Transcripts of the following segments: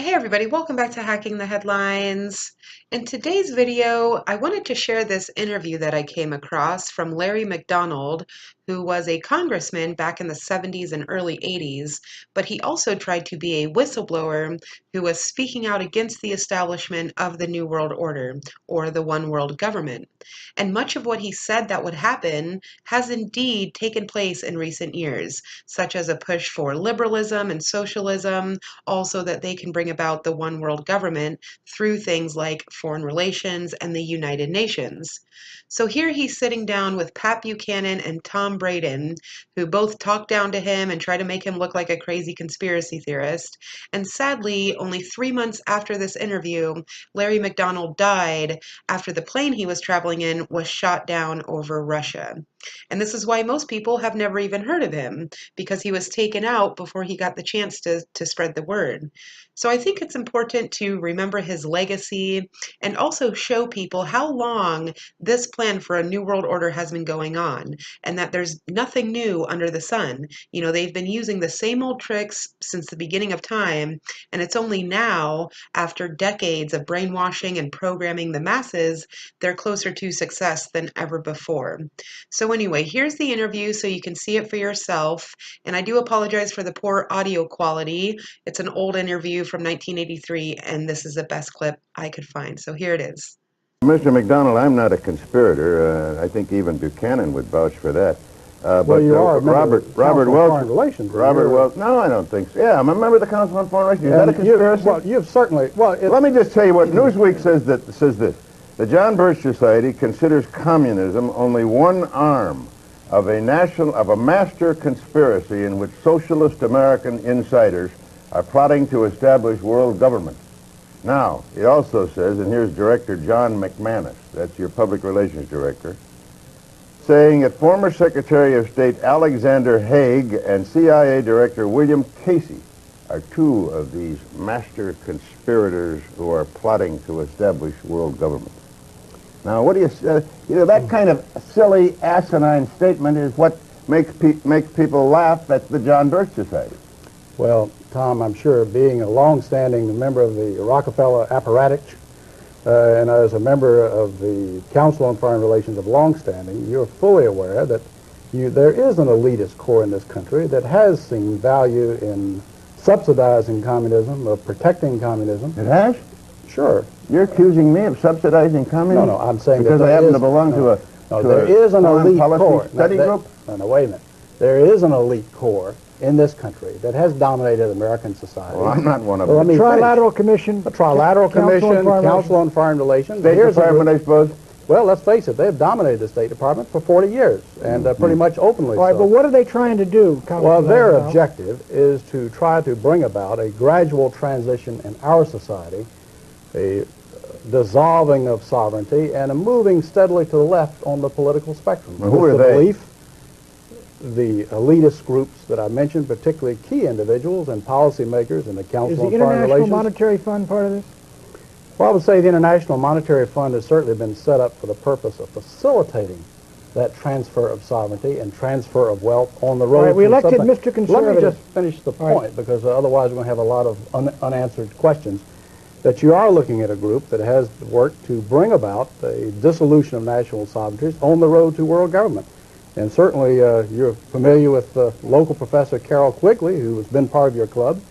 Hey everybody, welcome back to Hacking the Headlines. In today's video, I wanted to share this interview that I came across from Larry McDonald, who was a congressman back in the 70s and early 80s, but he also tried to be a whistleblower who was speaking out against the establishment of the New World Order, or the One World Government. And much of what he said that would happen has indeed taken place in recent years, such as a push for liberalism and socialism, also that they can bring about the one world government through things like foreign relations and the United Nations. So here he's sitting down with Pat Buchanan and Tom Braden, who both talk down to him and try to make him look like a crazy conspiracy theorist. And sadly, only 3 months after this interview, Larry McDonald died after the plane he was traveling in was shot down over Russia. And this is why most people have never even heard of him, because he was taken out before he got the chance to spread the word. So I think it's important to remember his legacy and also show people how long this plan for a new world order has been going on, and that there's nothing new under the sun. You know, they've been using the same old tricks since the beginning of time, and it's only now, after decades of brainwashing and programming the masses, they're closer to success than ever before. So anyway, here's the interview so you can see it for yourself. And I do apologize for the poor audio quality. It's an old interview from 1983, and this is the best clip I could find. So here it is. Mr. McDonald, I'm not a conspirator. I think even Buchanan would vouch for that. Well, you are a member of the Robert Council on Welch. Foreign Relations. Robert Welch. No, I don't think so. Yeah, I'm a member of the Council on Foreign Relations. Is that a conspiracy? Well, you've certainly. Well, let me just tell you what Newsweek says this. The John Birch Society considers communism only one arm of a master conspiracy in which socialist American insiders are plotting to establish world government. Now, it also says, and here's Director John McManus, that's your public relations director, saying that former Secretary of State Alexander Haig and CIA Director William Casey are two of these master conspirators who are plotting to establish world government. Now, what do you that kind of silly, asinine statement is what makes people laugh at the John Birch Society. Well, Tom, I'm sure being a long-standing member of the Rockefeller apparatus and as a member of the Council on Foreign Relations of long-standing, you're fully aware that there is an elitist core in this country that has seen value in subsidizing communism, of protecting communism. It has? Sure. You're accusing me of subsidizing communism? No, I'm saying because that I happen to belong to there is an elite core study group? No, wait a minute. There is an elite core in this country that has dominated American society. Well, I'm not one of Well, them. let me Trilateral Commission. The Trilateral Commission, Council on Foreign Relations. State Department, I suppose? Well, let's face it, they've dominated the State Department for 40 years, and pretty much openly All right, so. but what are they trying to do? Well, their objective is to try to bring about a gradual transition in our society, a dissolving of sovereignty, and a moving steadily to the left on the political spectrum. Well, who are they? Belief, the elitist groups that I mentioned, particularly key individuals and policymakers in the Council on Is the Foreign International Relations. Monetary Fund part of this? Well, I would say the International Monetary Fund has certainly been set up for the purpose of facilitating that transfer of sovereignty and transfer of wealth on the road. All right, we to elected something. Mr. Conservative. Let me just finish the point, because otherwise we're going to have a lot of unanswered questions. That you are looking at a group that has worked to bring about a dissolution of national sovereignties on the road to world government. And certainly you're familiar with local Professor Carroll Quigley, who has been part of your club,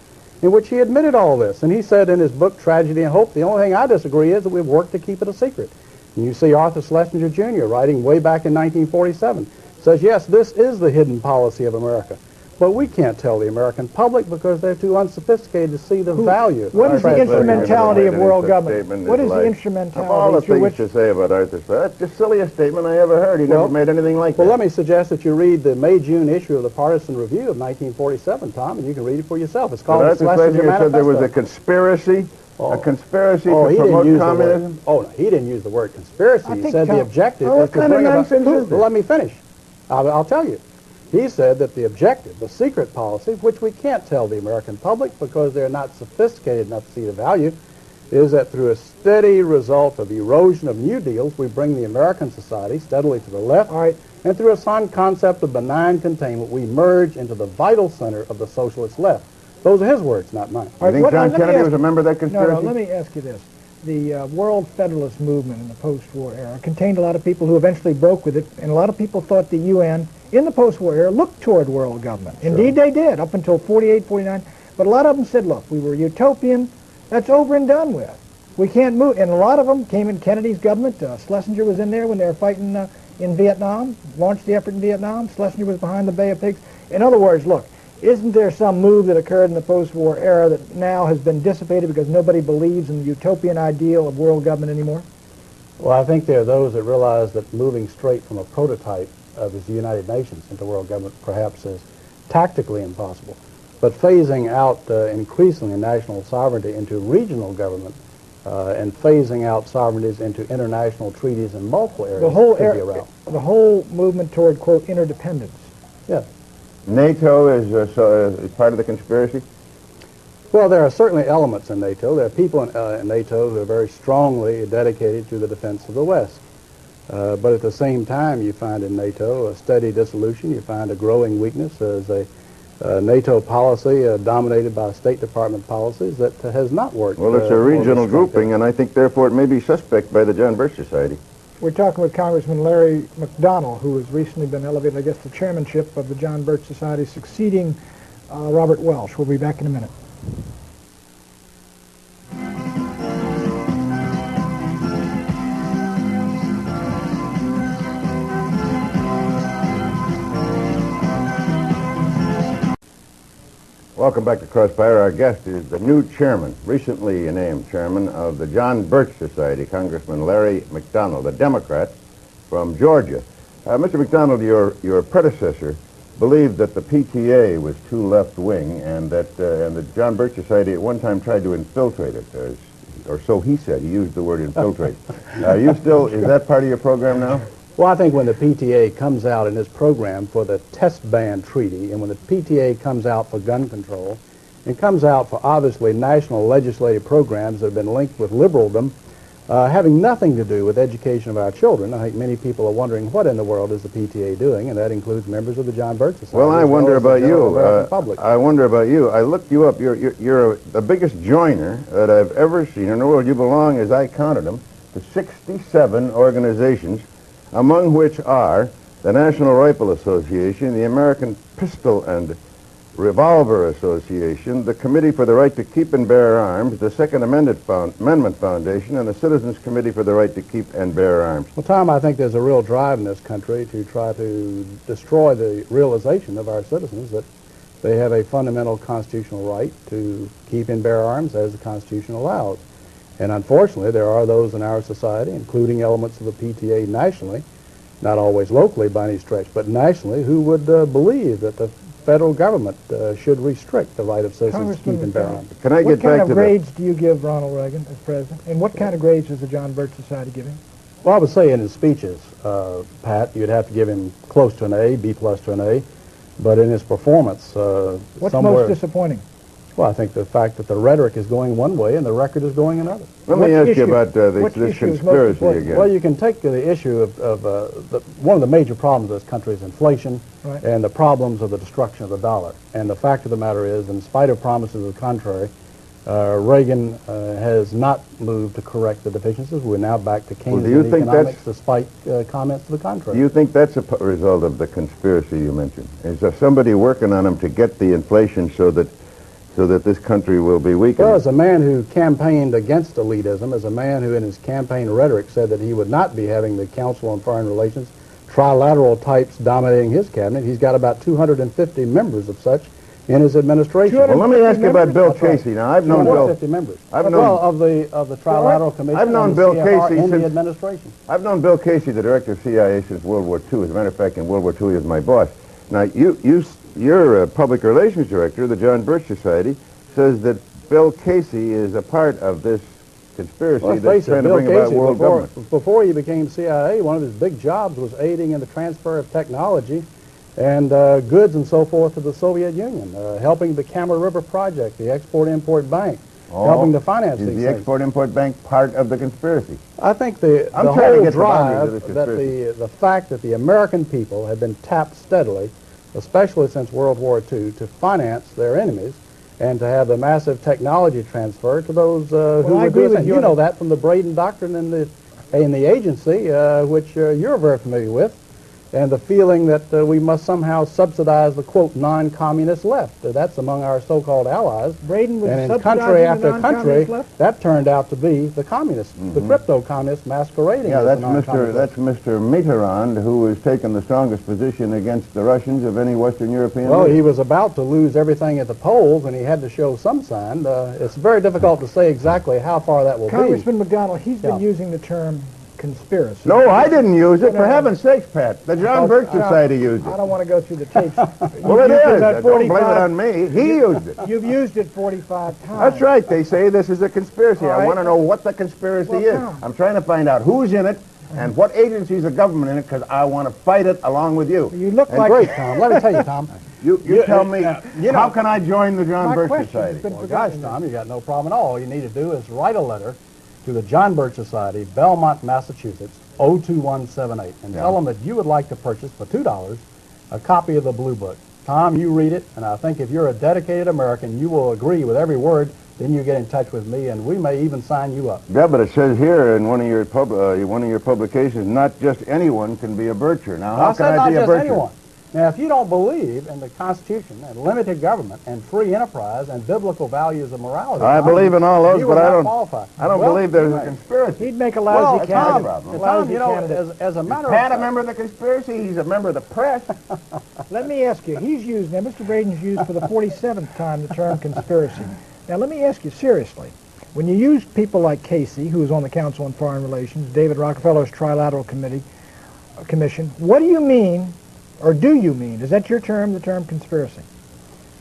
in which he admitted all this. And he said in his book, Tragedy and Hope, the only thing I disagree is that we've worked to keep it a secret. And you see Arthur Schlesinger Jr. writing way back in 1947, says, yes, this is the hidden policy of America. But we can't tell the American public because they're too unsophisticated to see the value. What is the instrumentality of world government? What is the Of instrumentality? all the through things which to say about Arthur Schlesinger, that's the silliest statement I ever heard. He never made anything like that. Well, let me suggest that you read the May-June issue of the Partisan Review of 1947, Tom, and you can read it for yourself. It's called But the Arthur Schlesinger Schlesinger said there was a Manifesto. conspiracy, Oh. a conspiracy Oh, to he didn't promote use communism. the word. Oh, no, he didn't use the word conspiracy. I He think said the Tom- objective Oh, was what to kind of bring about. nonsense is this? Well, let me finish. I'll tell you. He said that the objective, the secret policy, which we can't tell the American public because they're not sophisticated enough to see the value, is that through a steady result of erosion of new deals, we bring the American society steadily to the left. All right. And through a sound concept of benign containment, we merge into the vital center of the socialist left. Those are his words, not mine. You think John Kennedy was a member of that No, conspiracy? let me ask you this. The World Federalist Movement in the post-war era contained a lot of people who eventually broke with it, and a lot of people thought the UN in the post-war era looked toward world government. Sure. Indeed they did, up until 48, 49. But a lot of them said, look, we were utopian, that's over and done with. We can't move. And a lot of them came in Kennedy's government. Schlesinger was in there when they were fighting in Vietnam, launched the effort in Vietnam. Schlesinger was behind the Bay of Pigs. In other words, look, isn't there some move that occurred in the post-war era that now has been dissipated because nobody believes in the utopian ideal of world government anymore? Well, I think there are those that realize that moving straight from a prototype of the United Nations into world government perhaps is tactically impossible. But phasing out increasingly national sovereignty into regional government and phasing out sovereignties into international treaties in multiple areas could be a route. The whole movement toward, quote, interdependence. Yes. NATO is part of the conspiracy? Well, there are certainly elements in NATO. There are people in NATO who are very strongly dedicated to the defense of the West. But at the same time, you find in NATO a steady dissolution. You find a growing weakness as a NATO policy dominated by State Department policies that has not worked. Well, it's a regional grouping, and I think, therefore, it may be suspect by the John Birch Society. We're talking with Congressman Larry McDonald, who has recently been elevated, I guess, to chairmanship of the John Birch Society, succeeding Robert Welch. We'll be back in a minute. Welcome back to Crossfire. Our guest is the new chairman, recently named chairman of the John Birch Society, Congressman Larry McDonald, a Democrat from Georgia. Mr. McDonald, your predecessor believed that the PTA was too left-wing and that and the John Birch Society at one time tried to infiltrate it, or so he said. He used the word infiltrate. Is that part of your program now? Well, I think when the PTA comes out in its program for the test ban treaty, and when the PTA comes out for gun control, and comes out for obviously national legislative programs that have been linked with liberaldom, having nothing to do with education of our children, I think many people are wondering what in the world is the PTA doing, and that includes members of the John Birch Society. Well, I wonder about you. I wonder about you. I looked you up. You're the biggest joiner that I've ever seen in the world. You belong, as I counted them, to 67 organizations, among which are the National Rifle Association, the American Pistol and Revolver Association, the Committee for the Right to Keep and Bear Arms, the Second Amendment Foundation, and the Citizens Committee for the Right to Keep and Bear Arms. Well, Tom, I think there's a real drive in this country to try to destroy the realization of our citizens that they have a fundamental constitutional right to keep and bear arms as the Constitution allows. And unfortunately, there are those in our society, including elements of the PTA nationally, not always locally by any stretch, but nationally, who would believe that the federal government should restrict the right of citizens to keep and bear arms. Can I get back to What kind of grades do you give Ronald Reagan as president? And what kind of grades is the John Birch Society giving? Well, I would say in his speeches, Pat, you'd have to give him close to an A, B plus to an A. But in his performance, what's most disappointing? Well, I think the fact that the rhetoric is going one way and the record is going another. Let me ask you about this conspiracy again. Well, you can take the issue of one of the major problems of this country is inflation, right, and the problems of the destruction of the dollar. And the fact of the matter is, in spite of promises to the contrary, Reagan has not moved to correct the deficiencies. We're now back to Keynesian economics despite comments to the contrary. Do you think that's a result of the conspiracy you mentioned? Is there somebody working on them to get the inflation so that this country will be weakened? Well, as a man who campaigned against elitism, as a man who in his campaign rhetoric said that he would not be having the Council on Foreign Relations trilateral types dominating his cabinet, he's got about 250 members of such in his administration. Well, let me ask you about Bill Casey. Now, I've known Bill. 250 members. Of the trilateral commission. I've known Bill Casey in since the administration. I've known Bill Casey, the director of CIA, since World War II. As a matter of fact, in World War II, he was my boss. Now, your public relations director, the John Birch Society, says that Bill Casey is a part of this conspiracy that's trying to bring about world government. Before he became CIA, one of his big jobs was aiding in the transfer of technology and goods and so forth to the Soviet Union, helping the Kama River Project, the Export-Import Bank, helping to finance these things. Is the Export-Import Bank part of the conspiracy? I think the whole drive, the fact that the American people have been tapped steadily, especially since World War II, to finance their enemies, and to have the massive technology transfer to those who I would agree do it. with And you you on know that. that from the Braden Doctrine in the agency, which you're very familiar with, and the feeling that we must somehow subsidize the, quote, non-communist left. That's among our so-called allies. Braden was And in subsidizing country the after country, non-communist left? that turned out to be the communists, the crypto-communists masquerading Yeah, as that's the non-communist left. Mr. Mitterrand, who has taken the strongest position against the Russians of any Western European Well, leader. he was about to lose everything at the polls, and he had to show some sign. It's very difficult to say exactly how far that will be. Congressman McDonald, he's been Yeah. using the term conspiracy. No, I didn't use it. No, For no. heaven's sakes, Pat. The John Birch Society used I it. don't want to go through the tapes. Well, it You've used is. that Don't blame it 45 on me. He used it. You've used it 45 times. That's right. They say this is a conspiracy. All I right. want to know what the conspiracy Well, is. Tom. I'm trying to find out who's in it and what agencies of government in it, because I want to fight it along with you. You look And like... Great, Tom. Let me tell you, Tom. You tell me, you know- how can I join the John My Birch question Society? has been Well, gosh, forgotten. Tom, you got no problem at all. All you need to do is write a letter to the John Birch Society, Belmont, Massachusetts, 02178, and tell them that you would like to purchase for $2 a copy of the Blue Book. Tom, you read it, and I think if you're a dedicated American, you will agree with every word. Then you get in touch with me, and we may even sign you up. Yeah, but it says here in one of your publications, not just anyone can be a Bircher. Now, how I can said I not be a just Bircher? anyone. Now, if you don't believe in the Constitution and limited government and free enterprise and biblical values of morality, I Tom, believe in all those, you but will I not don't. qualify. I don't Well, believe there's you a may. conspiracy. He'd make a Well, lousy Tom, candidate. Tom, you know, candidate. as a matter Pat, a of member of the conspiracy? He's a member of the press. Let me ask you, he's used, now Mr. Braden's used for the 47th time the term conspiracy. Now let me ask you seriously, when you use people like Casey, who's on the Council on Foreign Relations, David Rockefeller's Trilateral Commission, what do you mean, or do you mean, is that your term, the term conspiracy?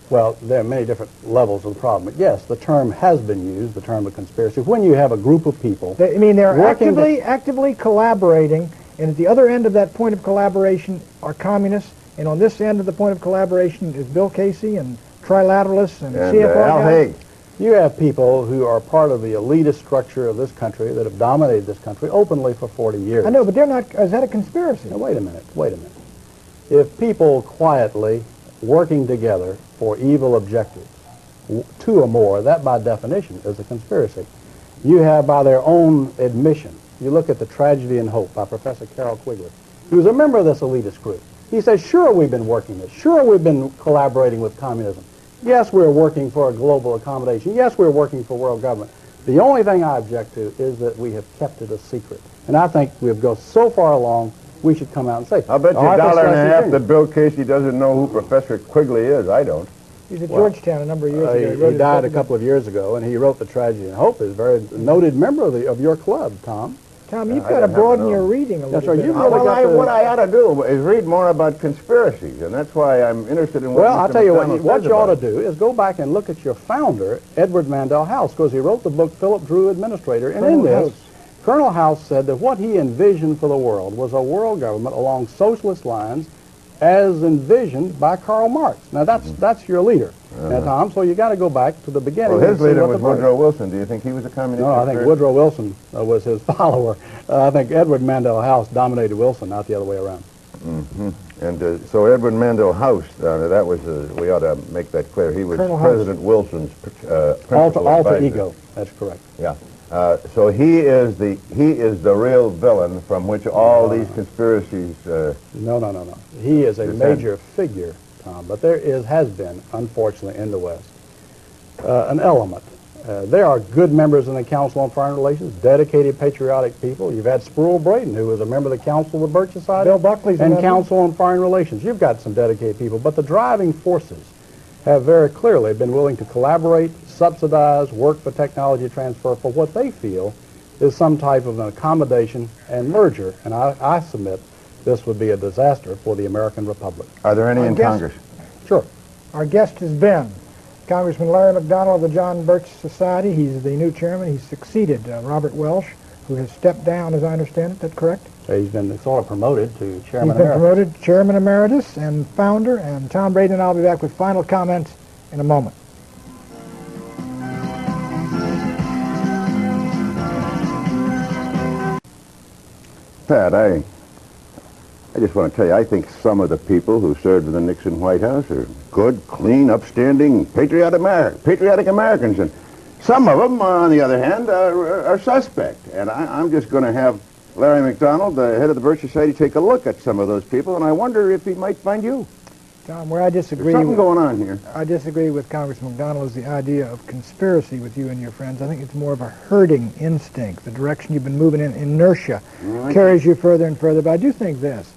Well, there are many different levels of the problem. But yes, the term has been used, the term of conspiracy, when you have a group of people. I mean, they're working actively collaborating, and at the other end of that point of collaboration are communists, and on this end of the point of collaboration is Bill Casey and trilateralists and, And CFR Al guys. Haig. You have people who are part of the elitist structure of this country that have dominated this country openly for 40 years. I know, but they're not, is that a conspiracy? Now, wait a minute. If people quietly working together for evil objectives, two or more, that by definition is a conspiracy. You have, by their own admission, you look at The Tragedy and Hope by Professor Carroll Quigley, who's a member of this elitist group. He says, sure, we've been working this. Sure, we've been collaborating with communism. Yes, we're working for a global accommodation. Yes, we're working for world government. The only thing I object to is that we have kept it a secret. And I think we've gone so far along, we should come out and say, I'll bet you "All right, $1.50 let's continue." that Bill Casey doesn't know who Professor Quigley is. I don't. He's at Georgetown a number of years ago. wrote He his died book a about- couple of years ago, and he wrote The Tragedy and Hope. He's a very noted member of your club, Tom. Tom, you've I got to don't broaden know. your reading a little That's right, bit. you've really Well, got to- what I ought to do is read more about conspiracies, and that's why I'm interested in what Well, Mr. I'll tell you McDonald what says you ought to about it. do is go back and look at your founder, Edward Mandell House, because he wrote the book Philip Drew Administrator, and in Colonel this, House. Colonel House said that what he envisioned for the world was a world government along socialist lines as envisioned by Karl Marx. Now, that's your leader, now, Tom, so you got to go back to the beginning. Well, and his see leader what was the party- Woodrow Wilson. Do you think he was a communist? No, I think conspiracy? Woodrow Wilson was his follower. I think Edward Mandell House dominated Wilson, not the other way around. And so Edward Mandell House, that was, we ought to make that clear. He was Colonel House. President Wilson's principal Alter advisor. ego, that's correct. Yeah. So he is the real villain from which all these conspiracies. No. He is a Descend. major figure, Tom, but there has been, unfortunately, in the West, an element. There are good members in the Council on Foreign Relations, dedicated, patriotic people. You've had Sproul Braden, who was a member of the Council of the Birch Society. Bill Buckley's and another. Council on Foreign Relations. You've got some dedicated people, but the driving forces have very clearly been willing to collaborate, subsidize, work for technology transfer for what they feel is some type of an accommodation and merger. And I submit this would be a disaster for the American Republic. Are there any I in guess- Congress? Sure. Our guest has been Congressman Larry McDonald of the John Birch Society. He's the new chairman. He's succeeded Robert Welsh, who has stepped down, as I understand it. That's correct? So he's been sort of promoted to chairman He's been emeritus. promoted chairman emeritus and founder. And Tom Braden and I will be back with final comments in a moment. Pat, I just want to tell you, I think some of the people who served in the Nixon White House are good, clean, upstanding, patriotic Americans. And some of them, on the other hand, are suspect. And I'm just going to have Larry McDonald, the head of the Birch Society, take a look at some of those people, and I wonder if he might find you. Tom, where I disagree, There's something going on here. I disagree with Congressman McDonald is the idea of conspiracy with you and your friends. I think it's more of a herding instinct. The direction you've been moving in, inertia, carries you further and further. But I do think this.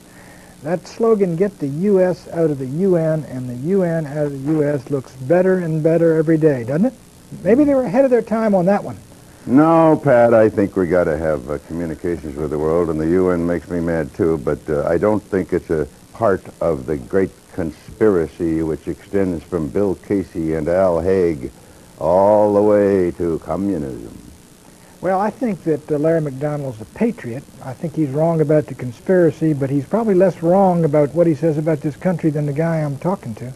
That slogan, get the U.S. out of the UN and the UN out of the U.S., looks better and better every day, doesn't it? Maybe they were ahead of their time on that one. No, Pat, I think we got to have communications with the world, and the UN makes me mad too, but I don't think it's a part of the great conspiracy which extends from Bill Casey and Al Haig all the way to communism. Well, I think that Larry McDonald's a patriot. I think he's wrong about the conspiracy, but he's probably less wrong about what he says about this country than the guy I'm talking to.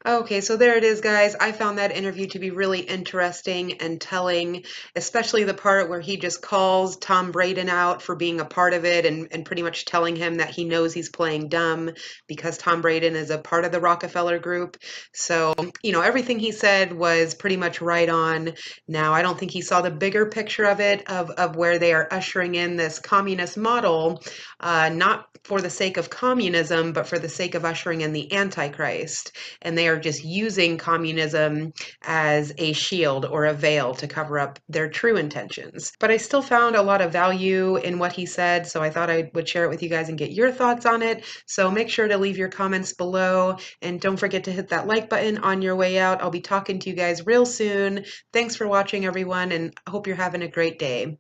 Okay, so there it is, guys. I found that interview to be really interesting and telling, especially the part where he just calls Tom Braden out for being a part of it and pretty much telling him that he knows he's playing dumb because Tom Braden is a part of the Rockefeller Group. So, you know, everything he said was pretty much right on. Now, I don't think he saw the bigger picture of it, of where they are ushering in this communist model, not for the sake of communism, but for the sake of ushering in the Antichrist. And they are just using communism as a shield or a veil to cover up their true intentions. But I still found a lot of value in what he said, so I thought I would share it with you guys and get your thoughts on it. So make sure to leave your comments below, and don't forget to hit that like button on your way out. I'll be talking to you guys real soon. Thanks for watching, everyone, and I hope you're having a great day.